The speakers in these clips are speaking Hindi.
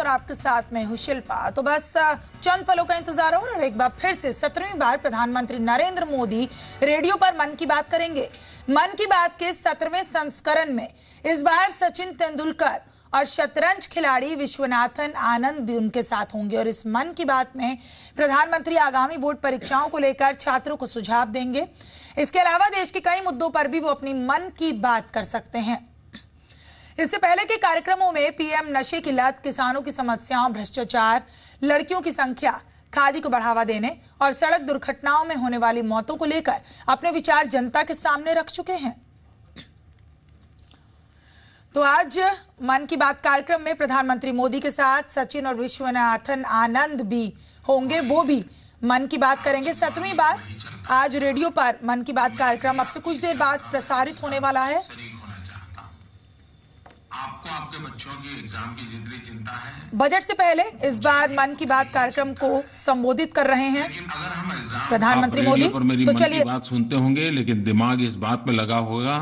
और आपके साथ में हूँ शिल्पा। तो बस चंद पलों का इंतजार और एक बार फिर से 17वीं बार प्रधानमंत्री नरेंद्र मोदी रेडियो पर मन की बात करेंगे। मन की बात के 17वें संस्करण में इस बार सचिन तेंदुलकर और शतरंज खिलाड़ी विश्वनाथन आनंद भी उनके साथ होंगे। और इस मन की बात में प्रधानमंत्री आगामी बोर्ड परीक्षाओं को लेकर छात्रों को सुझाव देंगे। इसके अलावा देश के कई मुद्दों पर भी वो अपनी मन की बात कर सकते हैं। इससे पहले के कार्यक्रमों में पीएम नशे की लत, किसानों की समस्याओं, भ्रष्टाचार, लड़कियों की संख्या, खादी को बढ़ावा देने और सड़क दुर्घटनाओं में होने वाली मौतों को लेकर अपने विचार जनता के सामने रख चुके हैं। तो आज मन की बात कार्यक्रम में प्रधानमंत्री मोदी के साथ सचिन और विश्वनाथन आनंद भी होंगे, वो भी मन की बात करेंगे। 17वीं बार आज रेडियो पर मन की बात कार्यक्रम अब से कुछ देर बाद प्रसारित होने वाला है। आपको आपके बच्चों की एग्जाम की जितनी चिंता है, बजट से पहले इस बार मन की बात कार्यक्रम को संबोधित कर रहे हैं अगर हम एग्जाम प्रधानमंत्री मोदी। तो चलिए, बात सुनते होंगे लेकिन दिमाग इस बात पे लगा होगा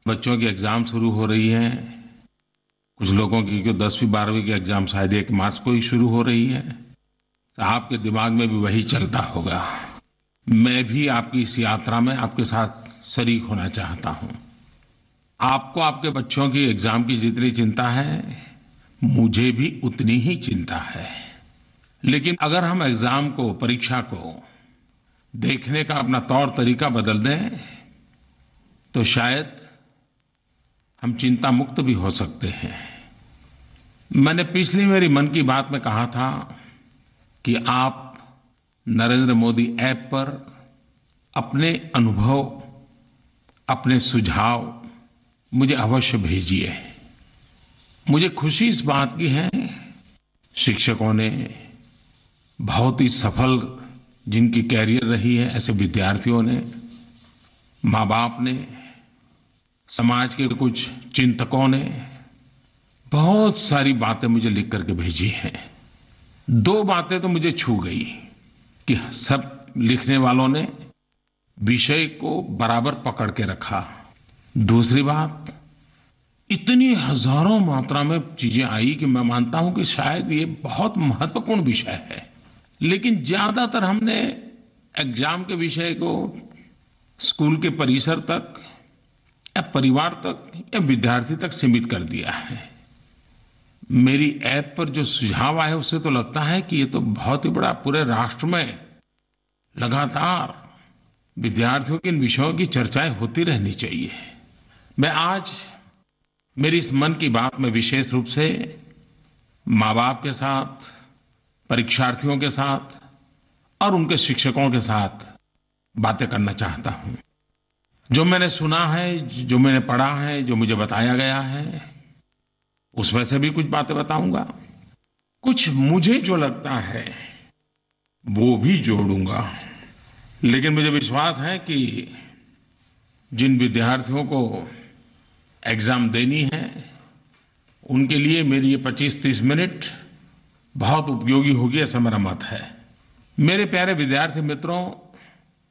बच्चों की एग्जाम शुरू हो रही है। कुछ लोगों की 10वीं 12वीं की एग्जाम शायद 1 मार्च को ही शुरू हो रही है। तो आपके दिमाग में भी वही चलता होगा। मैं भी आपकी इस यात्रा में आपके साथ शरीक होना चाहता हूं। आपको आपके बच्चों की एग्जाम की जितनी चिंता है, मुझे भी उतनी ही चिंता है। लेकिन अगर हम एग्जाम को, परीक्षा को देखने का अपना तौर तरीका बदल दें तो शायद हम चिंता मुक्त भी हो सकते हैं। मैंने पिछली मेरी मन की बात में कहा था कि आप नरेंद्र मोदी ऐप पर अपने अनुभव, अपने सुझाव मुझे अवश्य भेजिए। मुझे खुशी इस बात की है, शिक्षकों ने, बहुत ही सफल जिनकी कैरियर रही है ऐसे विद्यार्थियों ने, माँ बाप ने, समाज के कुछ चिंतकों ने बहुत सारी बातें मुझे लिख करके भेजी हैं। 2 बातें तो मुझे छू गई कि सब लिखने वालों ने विषय को बराबर पकड़ के रखा। दूसरी बात, इतनी हजारों मात्रा में चीजें आई कि मैं मानता हूं कि शायद ये बहुत महत्वपूर्ण विषय है। लेकिन ज्यादातर हमने एग्जाम के विषय को स्कूल के परिसर तक या परिवार तक या विद्यार्थी तक सीमित कर दिया है। मेरी ऐप पर जो सुझाव आए उससे तो लगता है कि ये तो बहुत ही बड़ा, पूरे राष्ट्र में लगातार विद्यार्थियों के इन विषयों की चर्चाएं होती रहनी चाहिए। मैं आज मेरी इस मन की बात में विशेष रूप से माँ बाप के साथ, परीक्षार्थियों के साथ और उनके शिक्षकों के साथ बातें करना चाहता हूं। जो मैंने सुना है, जो मैंने पढ़ा है, जो मुझे बताया गया है, उसमें से भी कुछ बातें बताऊंगा। कुछ मुझे जो लगता है वो भी जोड़ूंगा। लेकिन मुझे विश्वास है कि जिन विद्यार्थियों को एग्जाम देनी है उनके लिए मेरी ये 25-30 मिनट बहुत उपयोगी होगी, ऐसा मेरा मत है। मेरे प्यारे विद्यार्थी मित्रों,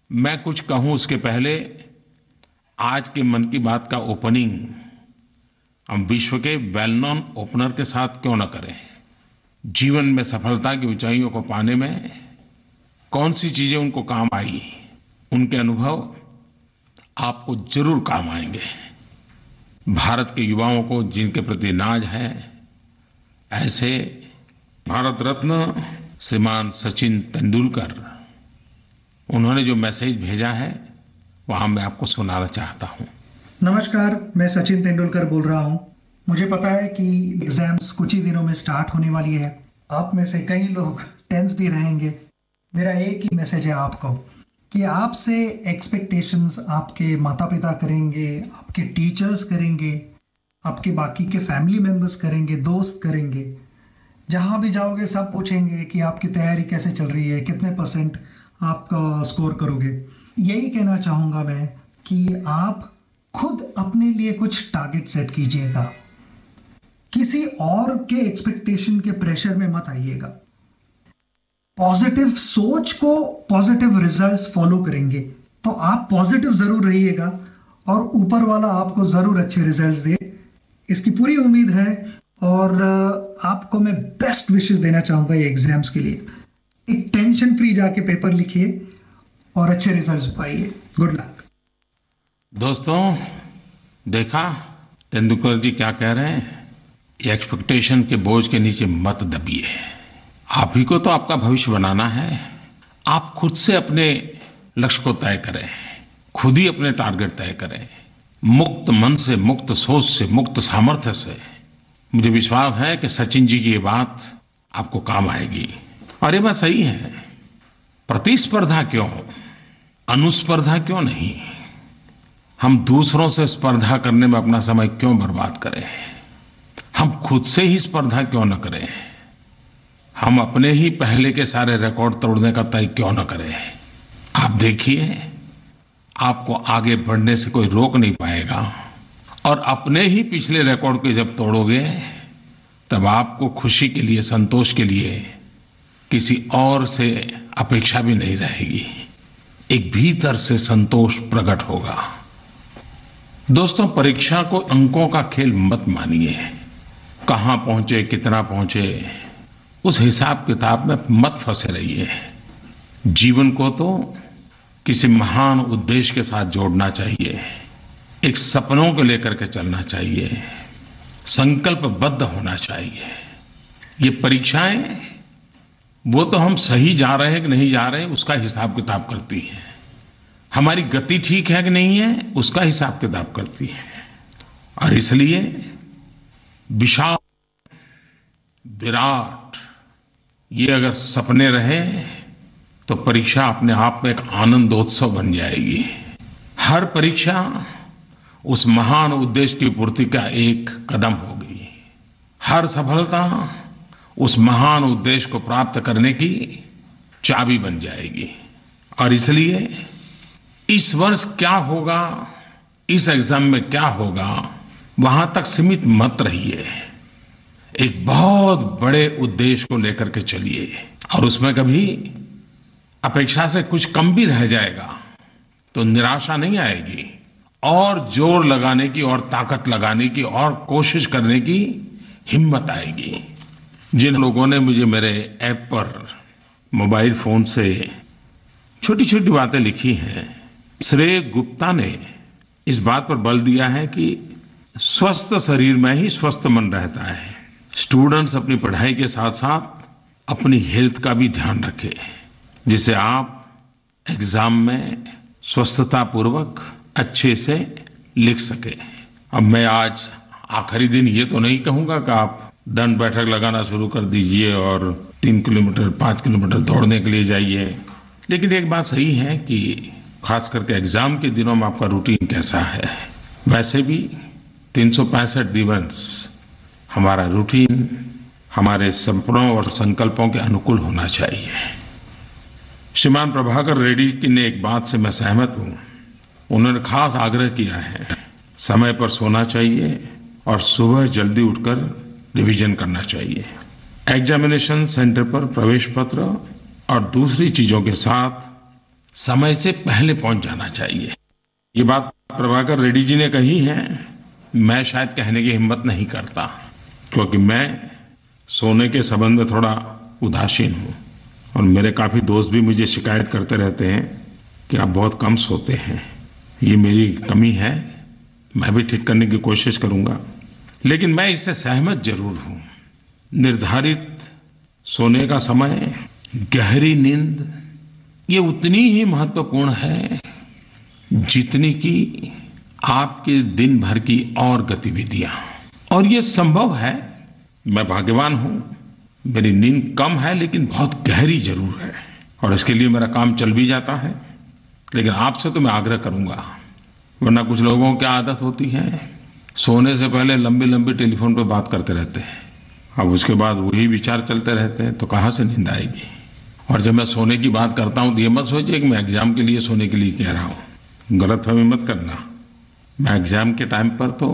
मैं कुछ कहूं उसके पहले आज के मन की बात का ओपनिंग हम विश्व के वेल नोन ओपनर के साथ क्यों न करें। जीवन में सफलता की ऊंचाइयों को पाने में कौन सी चीजें उनको काम आई, उनके अनुभव आपको जरूर काम आएंगे। भारत के युवाओं को जिनके प्रति नाज है, ऐसे भारत रत्न श्रीमान सचिन तेंदुलकर, उन्होंने जो मैसेज भेजा है वहां मैं आपको सुनाना चाहता हूं। नमस्कार, मैं सचिन तेंदुलकर बोल रहा हूं। मुझे पता है कि एग्जाम्स कुछ ही दिनों में स्टार्ट होने वाली है। आप में से कई लोग टेंस भी रहेंगे। मेरा एक ही मैसेज है आपको कि आपसे एक्सपेक्टेशंस आपके माता पिता करेंगे, आपके टीचर्स करेंगे, आपके बाकी के फैमिली मेंबर्स करेंगे, दोस्त करेंगे। जहां भी जाओगे सब पूछेंगे कि आपकी तैयारी कैसे चल रही है, कितने % आपका स्कोर करोगे। यही कहना चाहूंगा मैं कि आप खुद अपने लिए कुछ टारगेट सेट कीजिएगा। किसी और के एक्सपेक्टेशन के प्रेशर में मत आइएगा। पॉजिटिव सोच को पॉजिटिव रिजल्ट्स फॉलो करेंगे तो आप पॉजिटिव जरूर रहिएगा और ऊपर वाला आपको जरूर अच्छे रिजल्ट्स दे, इसकी पूरी उम्मीद है। और आपको मैं बेस्ट विशेस देना चाहूंगा ये एग्जाम्स के लिए। एक टेंशन फ्री जाके पेपर लिखिए और अच्छे रिजल्ट्स पाइए। Good luck. दोस्तों, देखा तेंदुलकर जी क्या कह रहे हैं? ये एक्सपेक्टेशन के बोझ के नीचे मत दबिए। आप ही को तो आपका भविष्य बनाना है। आप खुद से अपने लक्ष्य को तय करें, खुद ही अपने टारगेट तय करें, मुक्त मन से, मुक्त सोच से, मुक्त सामर्थ्य से। मुझे विश्वास है कि सचिन जी की ये बात आपको काम आएगी। और ये बात सही है, प्रतिस्पर्धा क्यों, अनुस्पर्धा क्यों नहीं? हम दूसरों से स्पर्धा करने में अपना समय क्यों बर्बाद करें? हम खुद से ही स्पर्धा क्यों न करें? हम अपने ही पहले के सारे रिकॉर्ड तोड़ने का तय क्यों न करें? आप देखिए, आपको आगे बढ़ने से कोई रोक नहीं पाएगा। और अपने ही पिछले रिकॉर्ड को जब तोड़ोगे, तब आपको खुशी के लिए, संतोष के लिए किसी और से अपेक्षा भी नहीं रहेगी। एक भीतर से संतोष प्रकट होगा। दोस्तों, परीक्षा को अंकों का खेल मत मानिए। कहां पहुंचे, कितना पहुंचे, उस हिसाब किताब में मत फंसे रहिए। जीवन को तो किसी महान उद्देश्य के साथ जोड़ना चाहिए, एक सपनों को लेकर के चलना चाहिए, संकल्पबद्ध होना चाहिए। ये परीक्षाएं, वो तो हम सही जा रहे हैं कि नहीं जा रहे हैं उसका हिसाब किताब करती है। हमारी गति ठीक है कि नहीं है उसका हिसाब किताब करती है। और इसलिए विशाल, विराट, ये अगर सपने रहे तो परीक्षा अपने आप में एक आनंदोत्सव बन जाएगी। हर परीक्षा उस महान उद्देश्य की पूर्ति का एक कदम होगी। हर सफलता उस महान उद्देश्य को प्राप्त करने की चाबी बन जाएगी। और इसलिए इस वर्ष क्या होगा, इस एग्जाम में क्या होगा, वहां तक सीमित मत रहिए। एक बहुत बड़े उद्देश्य को लेकर के चलिए। और उसमें कभी अपेक्षा से कुछ कम भी रह जाएगा तो निराशा नहीं आएगी। और जोर लगाने की, और ताकत लगाने की, और कोशिश करने की हिम्मत आएगी। जिन लोगों ने मुझे मेरे ऐप पर मोबाइल फोन से छोटी छोटी बातें लिखी हैं, श्रेय गुप्ता ने इस बात पर बल दिया है कि स्वस्थ शरीर में ही स्वस्थ मन रहता है। स्टूडेंट्स अपनी पढ़ाई के साथ साथ अपनी हेल्थ का भी ध्यान रखें, जिससे आप एग्जाम में स्वस्थता पूर्वक अच्छे से लिख सके। अब मैं आज आखिरी दिन ये तो नहीं कहूंगा कि आप दंड बैठक लगाना शुरू कर दीजिए और 3 किलोमीटर 5 किलोमीटर दौड़ने के लिए जाइए। लेकिन एक बात सही है कि खास करके एग्जाम के दिनों में आपका रूटीन कैसा है। वैसे भी 365 दिवस हमारा रूटीन हमारे सपनों और संकल्पों के अनुकूल होना चाहिए। श्रीमान प्रभाकर रेड्डी ने एक बात से मैं सहमत हूं। उन्होंने खास आग्रह किया है, समय पर सोना चाहिए और सुबह जल्दी उठकर रिवीजन करना चाहिए। एग्जामिनेशन सेंटर पर प्रवेश पत्र और दूसरी चीजों के साथ समय से पहले पहुंच जाना चाहिए। ये बात प्रभाकर रेड्डी जी ने कही है, मैं शायद कहने की हिम्मत नहीं करता, क्योंकि मैं सोने के संबंध में थोड़ा उदासीन हूं। और मेरे काफी दोस्त भी मुझे शिकायत करते रहते हैं कि आप बहुत कम सोते हैं। ये मेरी कमी है, मैं भी ठीक करने की कोशिश करूंगा। लेकिन मैं इससे सहमत जरूर हूं। निर्धारित सोने का समय, गहरी नींद, ये उतनी ही महत्वपूर्ण है जितनी कि आपके दिन भर की और गतिविधियां। और ये संभव है। मैं भाग्यवान हूं, मेरी नींद कम है लेकिन बहुत गहरी जरूर है, और इसके लिए मेरा काम चल भी जाता है। लेकिन आपसे तो मैं आग्रह करूंगा, वरना कुछ लोगों की आदत होती है सोने से पहले लंबी लंबी टेलीफोन पे बात करते रहते हैं। अब उसके बाद वही विचार चलते रहते हैं, तो कहां से नींद आएगी। और जब मैं सोने की बात करता हूं तो ये मत सोचिए कि मैं एग्जाम के लिए सोने के लिए कह रहा हूं। गलतफहमी मत करना। मैं एग्जाम के टाइम पर तो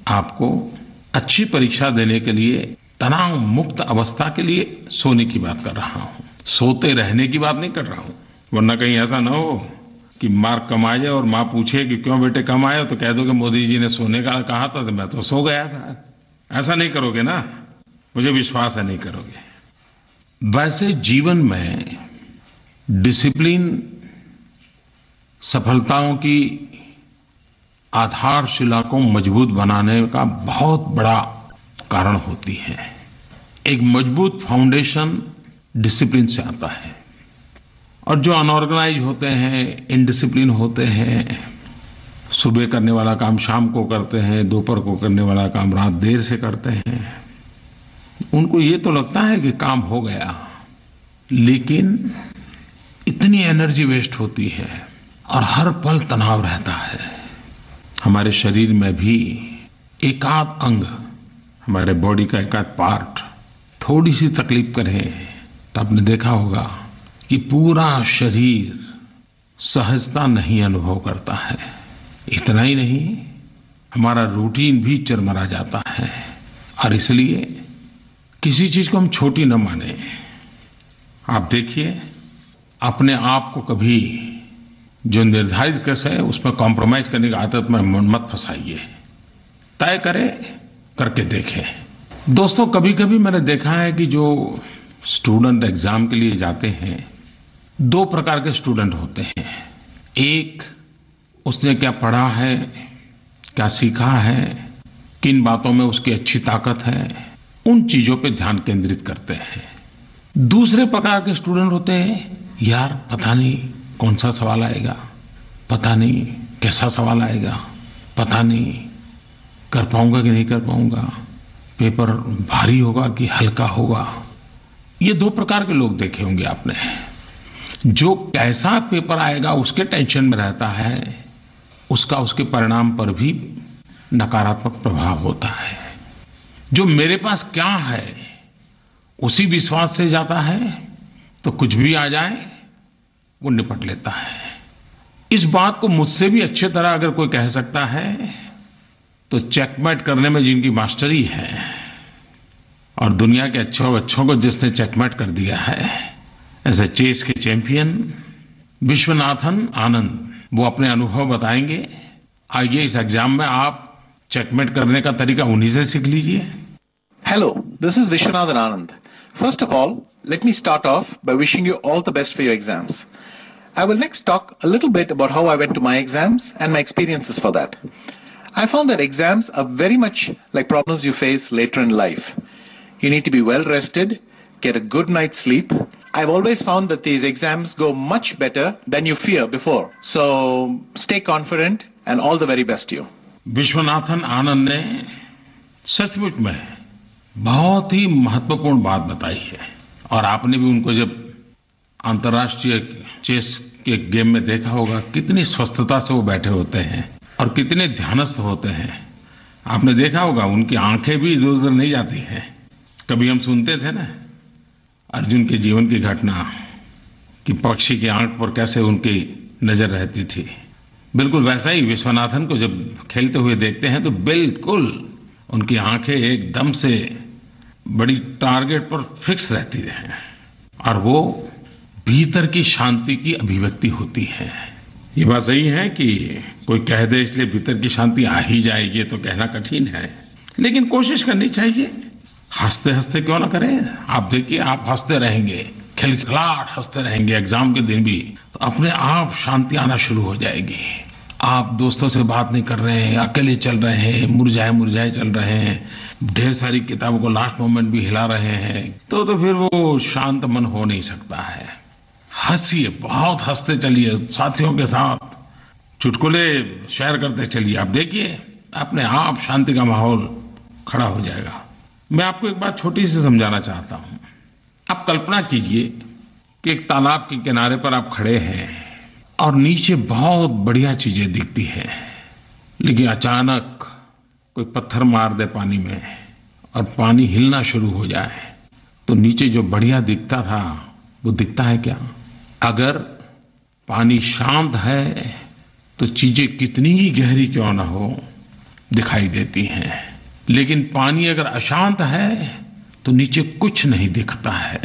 आपको अच्छी परीक्षा देने के लिए, तनाव मुक्त अवस्था के लिए सोने की बात कर रहा हूं, सोते रहने की बात नहीं कर रहा हूं। वरना कहीं ऐसा ना हो कि मार्क कम आ जाए और माँ पूछे कि क्यों बेटे कम आए, तो कह दो कि मोदी जी ने सोने का कहा था तो मैं तो सो गया था। ऐसा नहीं करोगे ना? मुझे विश्वास है नहीं करोगे। वैसे जीवन में डिसिप्लिन सफलताओं की आधारशिला को मजबूत बनाने का बहुत बड़ा कारण होती है। एक मजबूत फाउंडेशन डिसिप्लिन से आता है, और जो अनऑर्गेनाइज होते हैं, इनडिसिप्लिन होते हैं, सुबह करने वाला काम शाम को करते हैं, दोपहर को करने वाला काम रात देर से करते हैं, उनको ये तो लगता है कि काम हो गया, लेकिन इतनी एनर्जी वेस्ट होती है और हर पल तनाव रहता है। हमारे शरीर में भी एकाध अंग, हमारे बॉडी का एकाध पार्ट थोड़ी सी तकलीफ करे तो आपने देखा होगा कि पूरा शरीर सहजता नहीं अनुभव करता है। इतना ही नहीं, हमारा रूटीन भी चरमरा जाता है। और इसलिए किसी चीज को हम छोटी न माने। आप देखिए, अपने आप को कभी जो निर्धारित कैसे है उसमें कॉम्प्रोमाइज करने की आदत में मत फंसाइए। तय करें, करके देखें। दोस्तों, कभी कभी मैंने देखा है कि जो स्टूडेंट एग्जाम के लिए जाते हैं, दो प्रकार के स्टूडेंट होते हैं। एक, उसने क्या पढ़ा है, क्या सीखा है, किन बातों में उसकी अच्छी ताकत है, उन चीजों पे ध्यान केंद्रित करते हैं। दूसरे प्रकार के स्टूडेंट होते हैं, यार पता नहीं कौन सा सवाल आएगा, पता नहीं कैसा सवाल आएगा, पता नहीं कर पाऊंगा कि नहीं कर पाऊंगा, पेपर भारी होगा कि हल्का होगा। ये दो प्रकार के लोग देखे होंगे आपने। जो कैसा पेपर आएगा उसके टेंशन में रहता है, उसका उसके परिणाम पर भी नकारात्मक प्रभाव होता है। जो मेरे पास क्या है उसी विश्वास से जाता है तो कुछ भी आ जाए वो निपट लेता है। इस बात को मुझसे भी अच्छे तरह अगर कोई कह सकता है तो चेकमेट करने में जिनकी मास्टरी है और दुनिया के अच्छों को जिसने चेकमेट कर दिया है, ऐसे चेस के चैंपियन विश्वनाथन आनंद, वो अपने अनुभव बताएंगे। आइए इस एग्जाम में आप चेकमेट करने का तरीका उन्हीं से सीख लीजिए। Hello, this is Vishwanathan Anand. First of all, let me start off by wishing you all the best for your exams. I will next talk a little bit about how I went to my exams and my experiences for that. I found that exams are very much like problems you face later in life. You need to be well rested, get a good night's sleep. I've always found that these exams go much better than you fear before. So stay confident and all the very best to you. Viswanathan Anand ने सचमुच में बहुत ही महत्वपूर्ण बात बताई है। और आपने भी उनको जब अंतर्राष्ट्रीय चेस के गेम में देखा होगा, कितनी स्वस्थता से वो बैठे होते हैं और कितने ध्यानस्थ होते हैं। आपने देखा होगा उनकी आंखें भी इधर उधर नहीं जाती हैं। कभी हम सुनते थे ना अर्जुन के जीवन की घटना कि पक्षी की आंख पर कैसे उनकी नजर रहती थी। बिल्कुल वैसा ही विश्वनाथन को जब खेलते हुए देखते हैं तो बिल्कुल उनकी आंखें एकदम से बड़ी टारगेट पर फिक्स रहती हैं और वो भीतर की शांति की अभिव्यक्ति होती है। ये बात सही है कि कोई कह दे इसलिए भीतर की शांति आ ही जाएगी, तो कहना कठिन है, लेकिन कोशिश करनी चाहिए। हंसते हंसते क्यों ना करें। आप देखिए, आप हंसते रहेंगे, खिलखिलाहट हंसते रहेंगे एग्जाम के दिन भी, तो अपने आप शांति आना शुरू हो जाएगी। आप दोस्तों से बात नहीं कर रहे हैं, अकेले चल रहे हैं, मुरझाए चल रहे हैं, ढेर सारी किताबों को लास्ट मोमेंट भी हिला रहे हैं, तो फिर वो शांत मन हो नहीं सकता है। हंसिए, बहुत हंसते चलिए, साथियों के साथ चुटकुले शेयर करते चलिए। आप देखिए अपने आप शांति का माहौल खड़ा हो जाएगा। मैं आपको एक बात छोटी सी समझाना चाहता हूं। आप कल्पना कीजिए कि एक तालाब के किनारे पर आप खड़े हैं और नीचे बहुत बढ़िया चीजें दिखती हैं, लेकिन अचानक कोई पत्थर मार दे पानी में और पानी हिलना शुरू हो जाए, तो नीचे जो बढ़िया दिखता था वो दिखता है क्या? अगर पानी शांत है तो चीजें कितनी ही गहरी क्यों ना हो दिखाई देती हैं, लेकिन पानी अगर अशांत है तो नीचे कुछ नहीं दिखता है।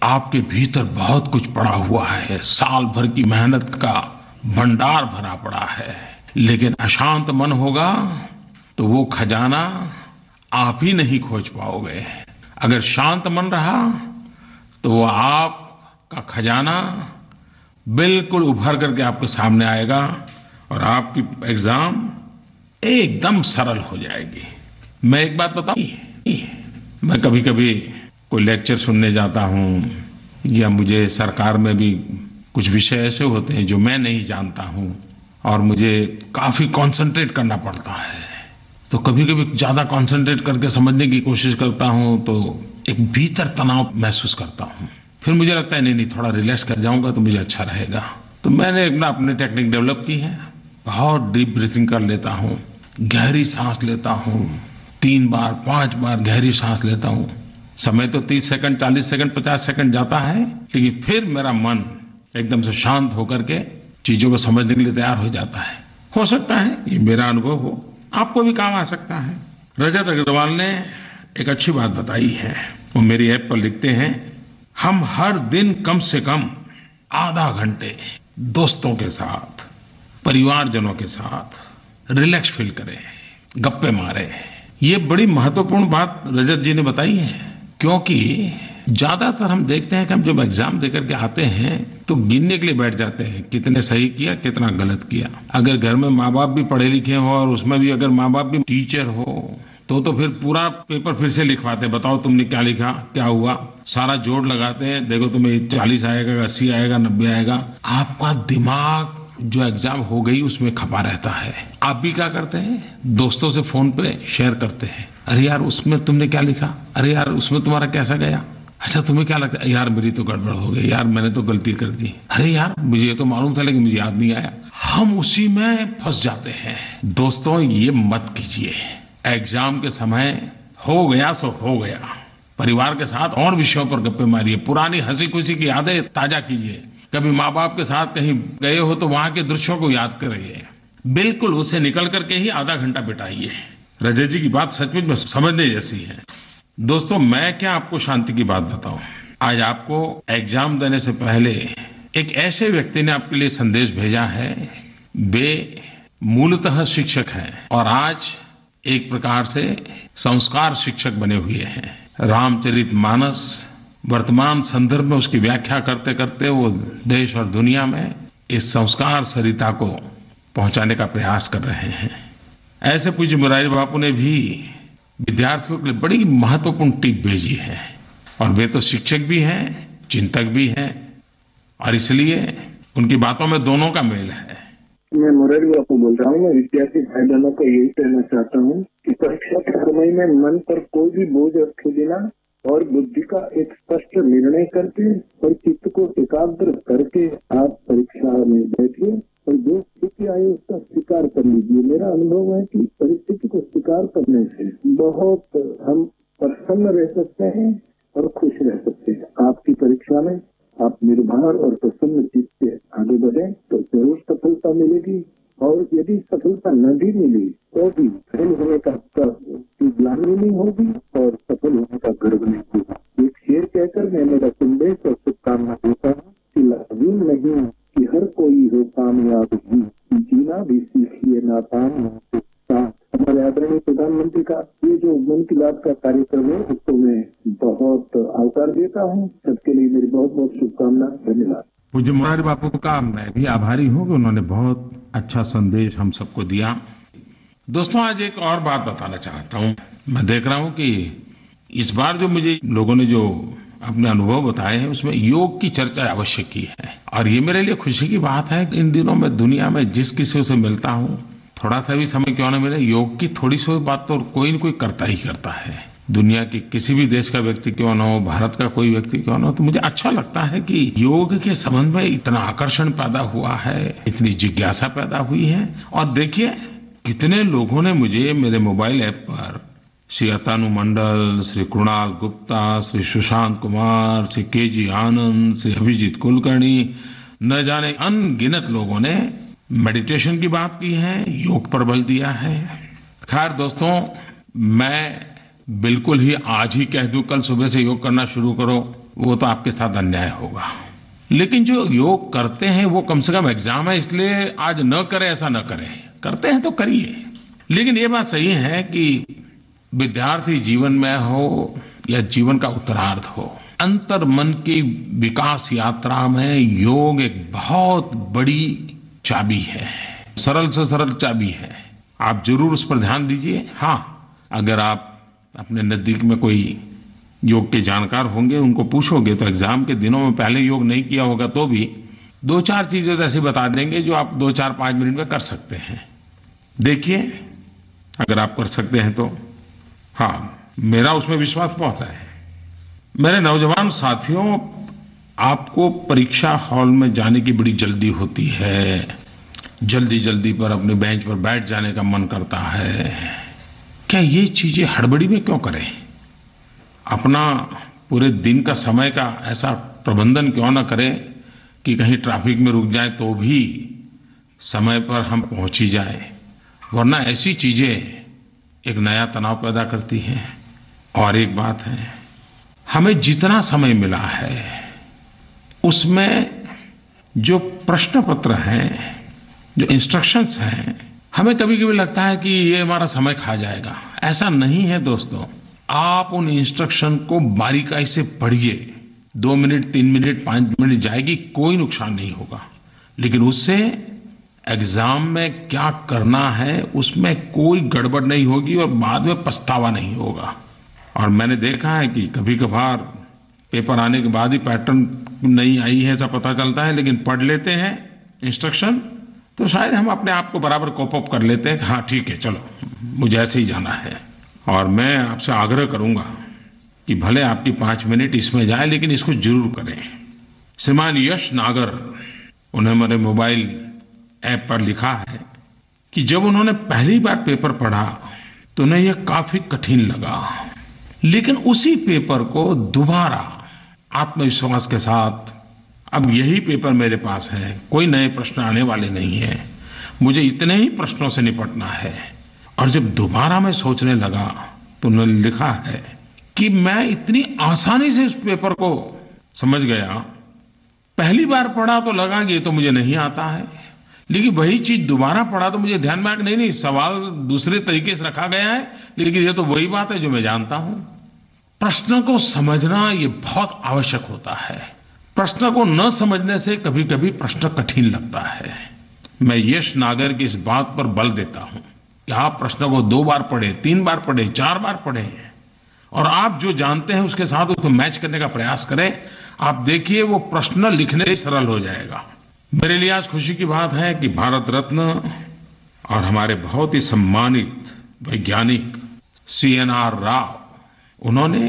आपके भीतर बहुत कुछ पड़ा हुआ है, साल भर की मेहनत का भंडार भरा पड़ा है, लेकिन अशांत मन होगा तो वो खजाना आप ही नहीं खोज पाओगे। अगर शांत मन रहा तो वो आपका खजाना बिल्कुल उभर करके आपके सामने आएगा और आपकी एग्जाम एकदम सरल हो जाएगी। मैं एक बात बताऊं, मैं कभी कभी कोई लेक्चर सुनने जाता हूं या मुझे सरकार में भी कुछ विषय ऐसे होते हैं जो मैं नहीं जानता हूं और मुझे काफी कंसंट्रेट करना पड़ता है, तो कभी कभी ज्यादा कंसंट्रेट करके समझने की कोशिश करता हूं तो एक भीतर तनाव महसूस करता हूं। फिर मुझे लगता है नहीं थोड़ा रिलैक्स कर जाऊंगा तो मुझे अच्छा रहेगा। तो मैंने अपनी टेक्निक डेवलप की है। बहुत डीप ब्रीथिंग कर लेता हूं, गहरी सांस लेता हूं, 3 बार 5 बार गहरी सांस लेता हूं। समय तो 30 सेकंड 40 सेकंड 50 सेकंड जाता है, लेकिन फिर मेरा मन एकदम से शांत होकर के चीजों को समझने के लिए तैयार हो जाता है। हो सकता है ये मेरा अनुभव हो, आपको भी काम आ सकता है। रजत अग्रवाल ने एक अच्छी बात बताई है। वो मेरी ऐप पर लिखते हैं, हम हर दिन कम से कम आधा घंटे दोस्तों के साथ, परिवारजनों के साथ रिलैक्स फील करें, गप्पे मारे। ये बड़ी महत्वपूर्ण बात रजत जी ने बताई है, क्योंकि ज्यादातर हम देखते हैं कि हम जब एग्जाम देकर के आते हैं तो गिनने के लिए बैठ जाते हैं कितने सही किया कितना गलत किया। अगर घर में माँ बाप भी पढ़े लिखे हो और उसमें भी अगर माँ बाप भी टीचर हो तो फिर पूरा पेपर फिर से लिखवाते हैं, बताओ तुमने क्या लिखा, क्या हुआ, सारा जोड़ लगाते हैं, देखो तुम्हें 40 आएगा, 80 आएगा, 90 आएगा। आपका दिमाग जो एग्जाम हो गई उसमें खपा रहता है। आप भी क्या करते हैं, दोस्तों से फोन पे शेयर करते हैं, अरे यार उसमें तुमने क्या लिखा, अरे यार उसमें तुम्हारा कैसा गया, अच्छा तुम्हें क्या लगता है, यार मेरी तो गड़बड़ हो गई, यार मैंने तो गलती कर दी, अरे यार मुझे तो मालूम था लेकिन मुझे याद नहीं आया। हम उसी में फंस जाते हैं। दोस्तों ये मत कीजिए। एग्जाम के समय हो गया सो हो गया। परिवार के साथ और विषयों पर गप्पे मारिए, पुरानी हंसी खुशी की यादें ताजा कीजिए। कभी माँ बाप के साथ कहीं गए हो तो वहां के दृश्यों को याद करिए। बिल्कुल उससे निकल करके ही आधा घंटा बिताइए। रजत जी की बात सचमुच में समझने जैसी है। दोस्तों मैं क्या आपको शांति की बात बताऊं, आज आपको एग्जाम देने से पहले एक ऐसे व्यक्ति ने आपके लिए संदेश भेजा है। वे मूलतः शिक्षक हैं और आज एक प्रकार से संस्कार शिक्षक बने हुए हैं। रामचरितमानस वर्तमान संदर्भ में उसकी व्याख्या करते करते वो देश और दुनिया में इस संस्कार सरिता को पहुंचाने का प्रयास कर रहे हैं। ऐसे पूज्य मुरारी बापू ने भी विद्यार्थियों के लिए बड़ी महत्वपूर्ण टिप भेजी है और वे तो शिक्षक भी हैं, चिंतक भी हैं और इसलिए उनकी बातों में दोनों का मेल है। मैं मुरारी बापू बोल रहा हूँ। मैं विद्यार्थी भाई बहनों को यही कहना चाहता हूँ कि परीक्षा के समय में मन पर कोई भी बोझ रखे बिना और बुद्धि का एक स्पष्ट निर्णय करके और चित्त को एकाग्र करके आप परीक्षा में बैठिए और जो स्थिति आई उसका स्वीकार कर लीजिए। मेरा अनुभव है कि परिस्थिति को स्वीकार करने से बहुत हम प्रसन्न रह सकते हैं और खुश रह सकते हैं। आपकी परीक्षा में आप निर्भर और प्रसन्न चित्त से आगे बढ़े तो जरूर सफलता मिलेगी और यदि सफलता न भी मिली तो भी फेल होने का ग्लानि नहीं होगी और सफल होने का गर्व नहीं होगा। एक शेर कहकर मैं मेरा संदेश और शुभकामना देता हूँ कि लाजिम नहीं कि हर कोई हो कामयाब ही, जीना भी सीखिए नाकाम हो। हमारे आदरणीय प्रधानमंत्री का ये जो मन की बात का कार्यक्रम है उसको मैं बहुत आवकार देता हूँ। सबके लिए मेरी बहुत बहुत शुभकामना। धन्यवाद। पूज्य मुरारी बापू का मैं भी आभारी हूँ कि उन्होंने बहुत अच्छा संदेश हम सबको दिया। दोस्तों आज एक और बात बताना चाहता हूँ। मैं देख रहा हूँ कि इस बार जो मुझे लोगों ने जो अपने अनुभव बताए हैं उसमें योग की चर्चा अवश्य की है और ये मेरे लिए खुशी की बात है। इन दिनों में दुनिया में जिस किसी से मिलता हूँ थोड़ा सा भी समय क्यों न मिले, योग की थोड़ी सी बात तो कोई न कोई करता ही करता है। दुनिया की किसी भी देश का व्यक्ति क्यों न हो, भारत का कोई व्यक्ति क्यों न हो, तो मुझे अच्छा लगता है कि योग के संबंध में इतना आकर्षण पैदा हुआ है, इतनी जिज्ञासा पैदा हुई है। और देखिए कितने लोगों ने मुझे मेरे मोबाइल ऐप पर श्री अतानु मंडल, श्री कृणाल गुप्ता, श्री सुशांत कुमार, श्री के.जी. आनंद, श्री अभिजीत कुलकर्णी, न जाने अनगिनत लोगों ने मेडिटेशन की बात की है, योग पर बल दिया है। खैर दोस्तों मैं बिल्कुल ही आज ही कह दूं कल सुबह से योग करना शुरू करो, वो तो आपके साथ अन्याय होगा। लेकिन जो योग करते हैं वो कम से कम एग्जाम है इसलिए आज न करें ऐसा न करें, करते हैं तो करिए। लेकिन ये बात सही है कि विद्यार्थी जीवन में हो या जीवन का उत्तरार्ध हो, अंतर मन की विकास यात्रा में योग एक बहुत बड़ी चाबी है, सरल से सरल चाबी है। आप जरूर उस पर ध्यान दीजिए। हाँ, अगर आप अपने नजदीक में कोई योग के जानकार होंगे, उनको पूछोगे तो एग्जाम के दिनों में पहले योग नहीं किया होगा तो भी 2-4 चीजें ऐसी बता देंगे जो आप 2-4-5 मिनट में कर सकते हैं। देखिए, अगर आप कर सकते हैं तो हाँ, मेरा उसमें विश्वास बहुत है। मेरे नौजवान साथियों, आपको परीक्षा हॉल में जाने की बड़ी जल्दी होती है, जल्दी जल्दी पर अपने बेंच पर बैठ जाने का मन करता है। क्या ये चीजें हड़बड़ी में क्यों करें? अपना पूरे दिन का समय का ऐसा प्रबंधन क्यों ना करें कि कहीं ट्रैफिक में रुक जाए तो भी समय पर हम पहुंच ही जाए, वरना ऐसी चीजें एक नया तनाव पैदा करती हैं। और एक बात है, हमें जितना समय मिला है उसमें जो प्रश्न पत्र हैं, जो इंस्ट्रक्शंस हैं, हमें कभी कभी लगता है कि ये हमारा समय खा जाएगा। ऐसा नहीं है दोस्तों, आप उन इंस्ट्रक्शन को बारीकाई से पढ़िए। 2 मिनट, 3 मिनट, 5 मिनट जाएगी, कोई नुकसान नहीं होगा, लेकिन उससे एग्जाम में क्या करना है उसमें कोई गड़बड़ नहीं होगी और बाद में पछतावा नहीं होगा। और मैंने देखा है कि कभी कभार पेपर आने के बाद ही पैटर्न नहीं आई है ऐसा पता चलता है, लेकिन पढ़ लेते हैं इंस्ट्रक्शन तो शायद हम अपने आप को बराबर कोप अप कर लेते हैं कि हाँ ठीक है, चलो मुझे ऐसे ही जाना है। और मैं आपसे आग्रह करूंगा कि भले आपकी 5 मिनट इसमें जाए, लेकिन इसको जरूर करें। श्रीमान यश नागर, उन्होंने मेरे मोबाइल ऐप पर लिखा है कि जब उन्होंने पहली बार पेपर पढ़ा तो उन्हें यह काफी कठिन लगा, लेकिन उसी पेपर को दोबारा आत्मविश्वास के साथ, अब यही पेपर मेरे पास है, कोई नए प्रश्न आने वाले नहीं है, मुझे इतने ही प्रश्नों से निपटना है। और जब दोबारा मैं सोचने लगा तो उन्होंने लिखा है कि मैं इतनी आसानी से इस पेपर को समझ गया। पहली बार पढ़ा तो लगा कि ये तो मुझे नहीं आता है, लेकिन वही चीज दोबारा पढ़ा तो मुझे ध्यान में आया कि नहीं, सवाल दूसरे तरीके से रखा गया है, लेकिन ये तो वही बात है जो मैं जानता हूं। प्रश्न को समझना ये बहुत आवश्यक होता है। प्रश्न को न समझने से कभी कभी प्रश्न कठिन लगता है। मैं यश नागर की इस बात पर बल देता हूं कि आप प्रश्न को 2 बार पढ़े, 3 बार पढ़े, 4 बार पढ़े और आप जो जानते हैं उसके साथ उसको मैच करने का प्रयास करें। आप देखिए वो प्रश्न लिखने ही सरल हो जाएगा। मेरे लिए आज खुशी की बात है कि भारत रत्न और हमारे बहुत ही सम्मानित वैज्ञानिक CNR राव, उन्होंने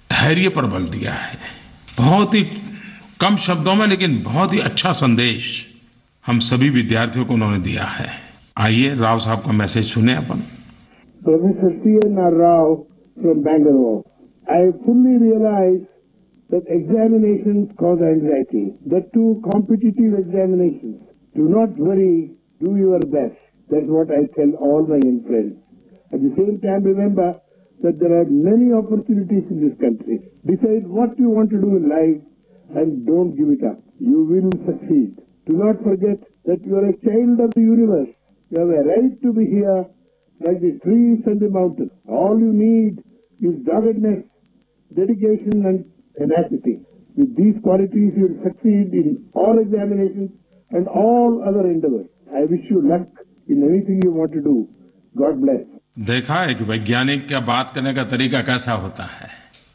धैर्य पर बल दिया है। बहुत ही कम शब्दों में लेकिन बहुत ही अच्छा संदेश हम सभी विद्यार्थियों को उन्होंने दिया है। आइए राव साहब का मैसेज सुने अपन। Professor CNR Rao from Bangalore. I fully realize that examinations cause anxiety. That too competitive examinations. Do not worry, do your best. That's what I tell all my young friends. At the same time, remember that there are many opportunities in this country. Decide what you want to do in life and don't give it up. You will succeed. Do not forget that you are a child of the universe. You have a right to be here like the trees and the mountains. All you need is doggedness, dedication and tenacity. With these qualities, you will succeed in all examinations and all other endeavors. I wish you luck in anything you want to do. God bless. देखा है कि वैज्ञानिक का बात करने का तरीका कैसा होता है।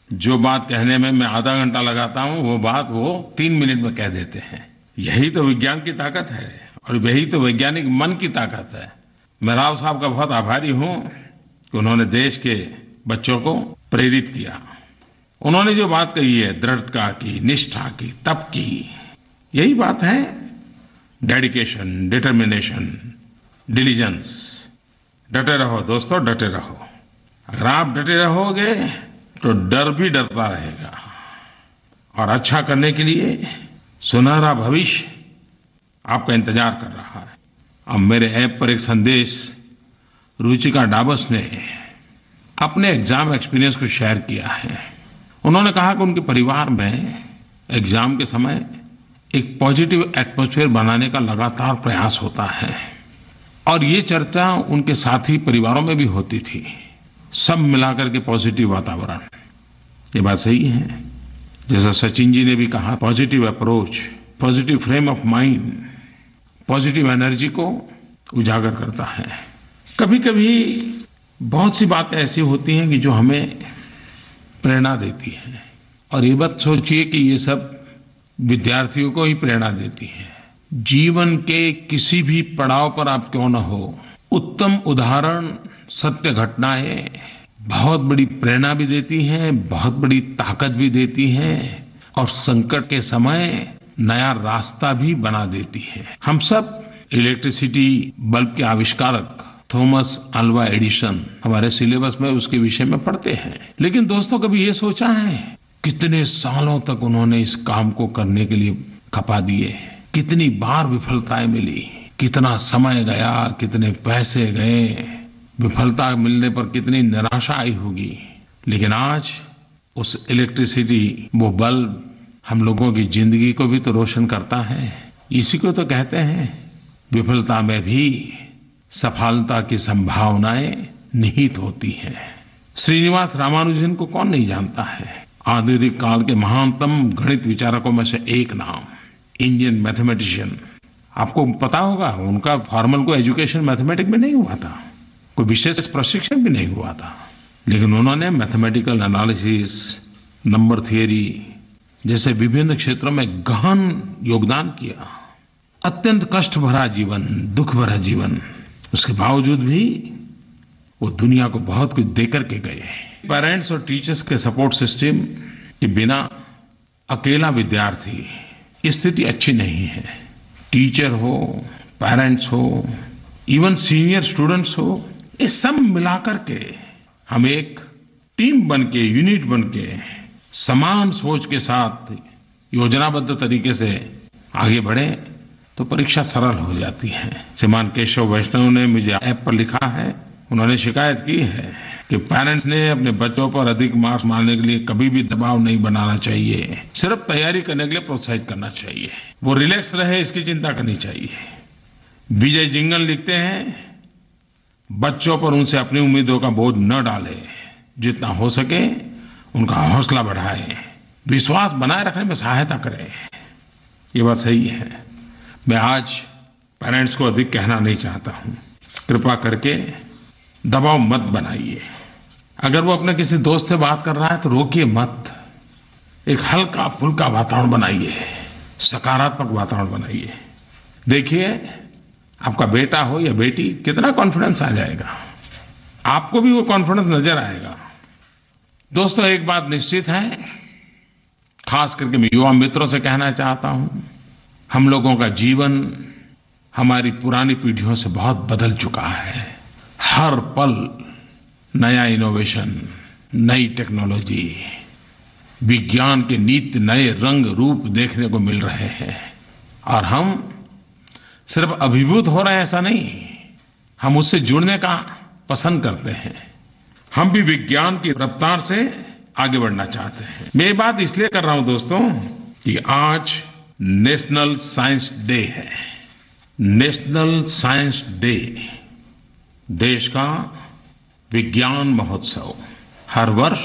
जो बात कहने में मैं आधा घंटा लगाता हूं, वो बात वो 3 मिनट में कह देते हैं। यही तो विज्ञान की ताकत है और यही तो वैज्ञानिक मन की ताकत है। मैं राव साहब का बहुत आभारी हूं कि उन्होंने देश के बच्चों को प्रेरित किया। उन्होंने जो बात कही है, दृढ़ता की, निष्ठा की, तप की, यही बात है डेडिकेशन, डिटर्मिनेशन, डिलीजेंस। डटे रहो दोस्तों, डटे रहो। अगर आप डटे रहोगे तो डर भी डरता रहेगा और अच्छा करने के लिए सुनहरा भविष्य आपका इंतजार कर रहा है। अब मेरे ऐप पर एक संदेश रुचिका डाबस ने अपने एग्जाम एक्सपीरियंस को शेयर किया है। उन्होंने कहा कि उनके परिवार में एग्जाम के समय एक पॉजिटिव एटमॉस्फेयर बनाने का लगातार प्रयास होता है और ये चर्चा उनके साथी परिवारों में भी होती थी। सब मिलाकर के पॉजिटिव वातावरण, ये बात सही है। जैसा सचिन जी ने भी कहा, positive approach, positive frame of mind, positive energy को उजागर करता है। कभी कभी बहुत सी बातें ऐसी होती हैं कि जो हमें प्रेरणा देती हैं, और ये बात सोचिए कि ये सब विद्यार्थियों को ही प्रेरणा देती है। जीवन के किसी भी पड़ाव पर आप क्यों न हो, उत्तम उदाहरण, सत्य घटनाएं बहुत बड़ी प्रेरणा भी देती हैं, बहुत बड़ी ताकत भी देती हैं, और संकट के समय नया रास्ता भी बना देती है। हम सब इलेक्ट्रिसिटी बल्ब के आविष्कारक थॉमस अल्वा एडिसन हमारे सिलेबस में उसके विषय में पढ़ते हैं, लेकिन दोस्तों कभी ये सोचा है कितने सालों तक उन्होंने इस काम को करने के लिए खपा दिए, कितनी बार विफलताएं मिली, कितना समय गया, कितने पैसे गए, विफलता मिलने पर कितनी निराशा आई होगी, लेकिन आज उस इलेक्ट्रिसिटी, वो बल्ब हम लोगों की जिंदगी को भी तो रोशन करता है। इसी को तो कहते हैं विफलता में भी सफलता की संभावनाएं निहित होती हैं। श्रीनिवास रामानुजन को कौन नहीं जानता है, आधुनिक काल के महानतम गणित विचारकों में से एक नाम, इंडियन मैथमेटिशियन। आपको पता होगा उनका फॉर्मल कोई एजुकेशन मैथमेटिक्स में नहीं हुआ था, कोई विशेष प्रशिक्षण भी नहीं हुआ था, लेकिन उन्होंने मैथमेटिकल एनालिसिस, नंबर थियरी जैसे विभिन्न क्षेत्रों में गहन योगदान किया। अत्यंत कष्ट भरा जीवन, दुख भरा जीवन, उसके बावजूद भी वो दुनिया को बहुत कुछ देकर के गए। पेरेंट्स और टीचर्स के सपोर्ट सिस्टम के बिना अकेला विद्यार्थी, स्थिति अच्छी नहीं है। टीचर हो, पेरेंट्स हो, इवन सीनियर स्टूडेंट्स हो, ये सब मिलाकर के हम एक टीम बनके, यूनिट बनके, समान सोच के साथ योजनाबद्ध तरीके से आगे बढ़े तो परीक्षा सरल हो जाती है। श्रीमान केशव वैष्णव ने मुझे ऐप पर लिखा है, उन्होंने शिकायत की है कि पेरेंट्स ने अपने बच्चों पर अधिक मार्क्स मारने के लिए कभी भी दबाव नहीं बनाना चाहिए, सिर्फ तैयारी करने के लिए प्रोत्साहित करना चाहिए, वो रिलैक्स रहे इसकी चिंता करनी चाहिए। विजय जिंगल लिखते हैं, बच्चों पर उनसे अपनी उम्मीदों का बोझ न डाले, जितना हो सके उनका हौसला बढ़ाए, विश्वास बनाए रखने में सहायता करें। ये बात सही है। मैं आज पेरेंट्स को अधिक कहना नहीं चाहता हूं, कृपा करके दबाव मत बनाइए। अगर वो अपने किसी दोस्त से बात कर रहा है तो रोकिए मत, एक हल्का फुल्का वातावरण बनाइए, सकारात्मक वातावरण बनाइए। देखिए आपका बेटा हो या बेटी, कितना कॉन्फिडेंस आ जाएगा, आपको भी वो कॉन्फिडेंस नजर आएगा। दोस्तों एक बात निश्चित है, खास करके मैं युवा मित्रों से कहना चाहता हूं, हम लोगों का जीवन हमारी पुरानी पीढ़ियों से बहुत बदल चुका है। हर पल नया इनोवेशन, नई टेक्नोलॉजी, विज्ञान के नित्य नए रंग रूप देखने को मिल रहे हैं, और हम सिर्फ अभिभूत हो रहे हैं ऐसा नहीं, हम उससे जुड़ने का पसंद करते हैं। हम भी विज्ञान की रफ्तार से आगे बढ़ना चाहते हैं। मैं ये बात इसलिए कर रहा हूं दोस्तों कि आज नेशनल साइंस डे है। नेशनल साइंस डे देश का विज्ञान महोत्सव हर वर्ष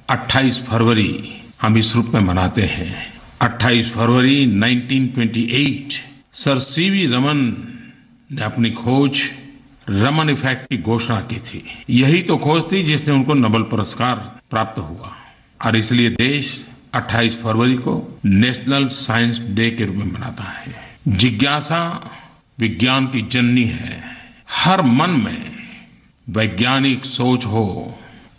28 फरवरी हम इस रूप में मनाते हैं। 28 फरवरी 1928 सर सीवी रमन ने अपनी खोज रमन इफेक्ट की घोषणा की थी। यही तो खोज थी जिसने उनको नोबेल पुरस्कार प्राप्त हुआ, और इसलिए देश 28 फरवरी को नेशनल साइंस डे के रूप में मनाता है। जिज्ञासा विज्ञान की जननी है। हर मन में वैज्ञानिक सोच हो,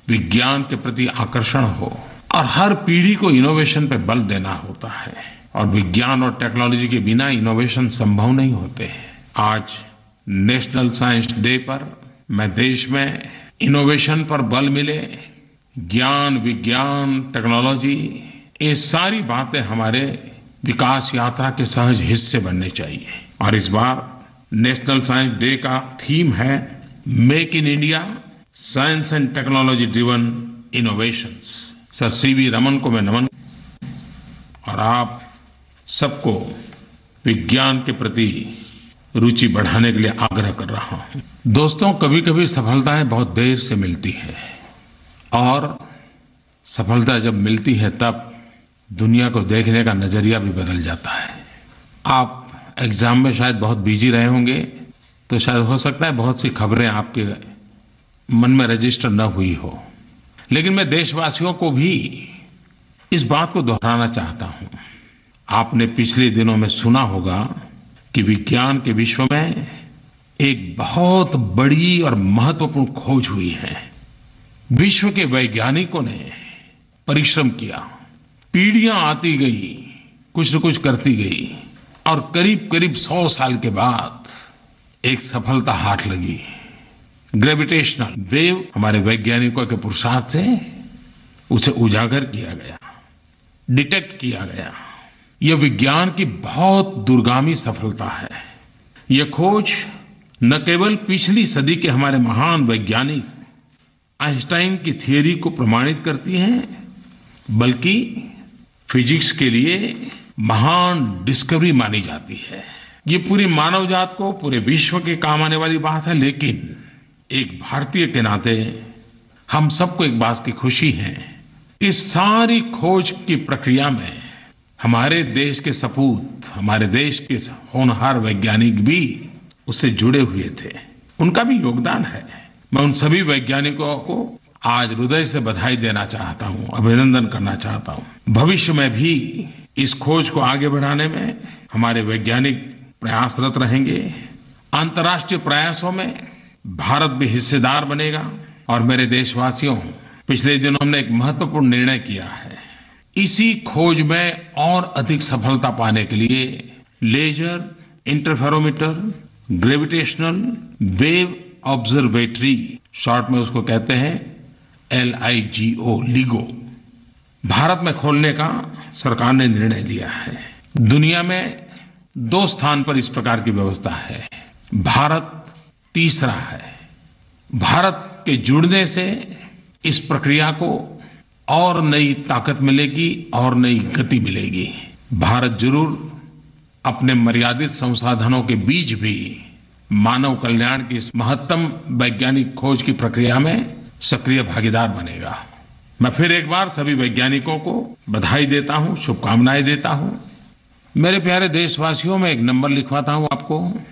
विज्ञान के प्रति आकर्षण हो, और हर पीढ़ी को इनोवेशन पे बल देना होता है, और विज्ञान और टेक्नोलॉजी के बिना इनोवेशन संभव नहीं होते। आज नेशनल साइंस डे पर मैं देश में इनोवेशन पर बल मिले, ज्ञान, विज्ञान, टेक्नोलॉजी, ये सारी बातें हमारे विकास यात्रा के सहज हिस्से बनने चाहिए। और इस बार नेशनल साइंस डे का थीम है make in India, science and technology driven innovations. Sir CV Raman को मैं नमन, और आप सबको विज्ञान के प्रति रुचि बढ़ाने के लिए आग्रह कर रहा हूं। दोस्तों कभी कभी सफलताएं बहुत देर से मिलती है, और सफलता जब मिलती है तब दुनिया को देखने का नजरिया भी बदल जाता है। आप एग्जाम में शायद बहुत बिजी रहे होंगे, तो शायद हो सकता है बहुत सी खबरें आपके मन में रजिस्टर न हुई हो, लेकिन मैं देशवासियों को भी इस बात को दोहराना चाहता हूं। आपने पिछले दिनों में सुना होगा कि विज्ञान के विश्व में एक बहुत बड़ी और महत्वपूर्ण खोज हुई है। विश्व के वैज्ञानिकों ने परिश्रम किया, पीढ़ियां आती गई, कुछ न कुछ करती गई, और करीब करीब 100 साल के बाद एक सफलता हाथ लगी। ग्रेविटेशनल वेव हमारे वैज्ञानिकों के पुरुषार्थ से उसे उजागर किया गया, डिटेक्ट किया गया। यह विज्ञान की बहुत दूरगामी सफलता है। यह खोज न केवल पिछली सदी के हमारे महान वैज्ञानिक आइंस्टाइन की थ्योरी को प्रमाणित करती है, बल्कि फिजिक्स के लिए महान डिस्कवरी मानी जाती है। ये पूरी मानव जात को, पूरे विश्व के काम आने वाली बात है। लेकिन एक भारतीय के नाते हम सबको एक बात की खुशी है, इस सारी खोज की प्रक्रिया में हमारे देश के सपूत, हमारे देश के होनहार वैज्ञानिक भी उससे जुड़े हुए थे। उनका भी योगदान है। मैं उन सभी वैज्ञानिकों को आज हृदय से बधाई देना चाहता हूं, अभिनंदन करना चाहता हूं। भविष्य में भी इस खोज को आगे बढ़ाने में हमारे वैज्ञानिक प्रयासरत रहेंगे। अंतर्राष्ट्रीय प्रयासों में भारत भी हिस्सेदार बनेगा। और मेरे देशवासियों, पिछले दिनों हमने एक महत्वपूर्ण निर्णय किया है। इसी खोज में और अधिक सफलता पाने के लिए laser interferometer gravitational wave observatory, short में उसको कहते हैं LIGO, लिगो, भारत में खोलने का सरकार ने निर्णय लिया है। दुनिया में 2 स्थान पर इस प्रकार की व्यवस्था है, भारत तीसरा है। भारत के जुड़ने से इस प्रक्रिया को और नई ताकत मिलेगी और नई गति मिलेगी। भारत जरूर अपने मर्यादित संसाधनों के बीच भी मानव कल्याण की इस महत्तम वैज्ञानिक खोज की प्रक्रिया में सक्रिय भागीदार बनेगा। मैं फिर एक बार सभी वैज्ञानिकों को बधाई देता हूं, शुभकामनाएं देता हूं। मेरे प्यारे देशवासियों, मैं एक नंबर लिखवाता हूं आपको।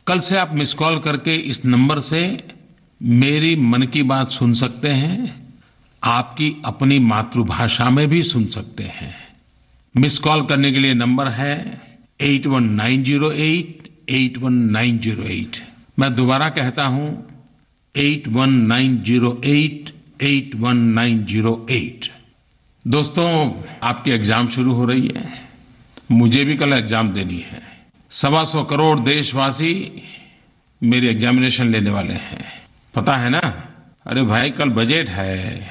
कल से आप मिस कॉल करके इस नंबर से मेरी मन की बात सुन सकते हैं, आपकी अपनी मातृभाषा में भी सुन सकते हैं। मिस कॉल करने के लिए नंबर है 8190881908। मैं दोबारा कहता हूं 8190881908। दोस्तों, आपकी एग्जाम शुरू हो रही है, मुझे भी कल एग्जाम देनी है। 125 करोड़ देशवासी मेरी एग्जामिनेशन लेने वाले हैं, पता है ना? अरे भाई, कल बजट है,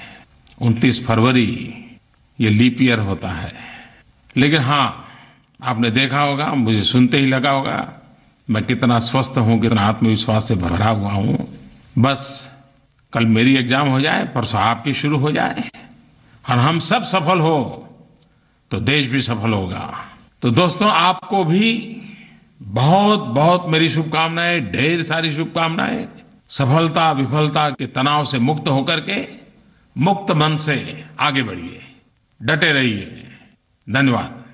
29 फरवरी, ये लीप ईयर होता है। लेकिन हाँ, आपने देखा होगा, मुझे सुनते ही लगा होगा मैं कितना स्वस्थ हूं, कितना आत्मविश्वास से भरा हुआ हूं। बस कल मेरी एग्जाम हो जाए, परसों आपकी शुरू हो जाए, और हम सब सफल हो तो देश भी सफल होगा। तो दोस्तों, आपको भी बहुत बहुत मेरी शुभकामनाएं, ढेर सारी शुभकामनाएं। सफलता विफलता के तनाव से मुक्त होकर के मुक्त मन से आगे बढ़िए, डटे रहिए। धन्यवाद।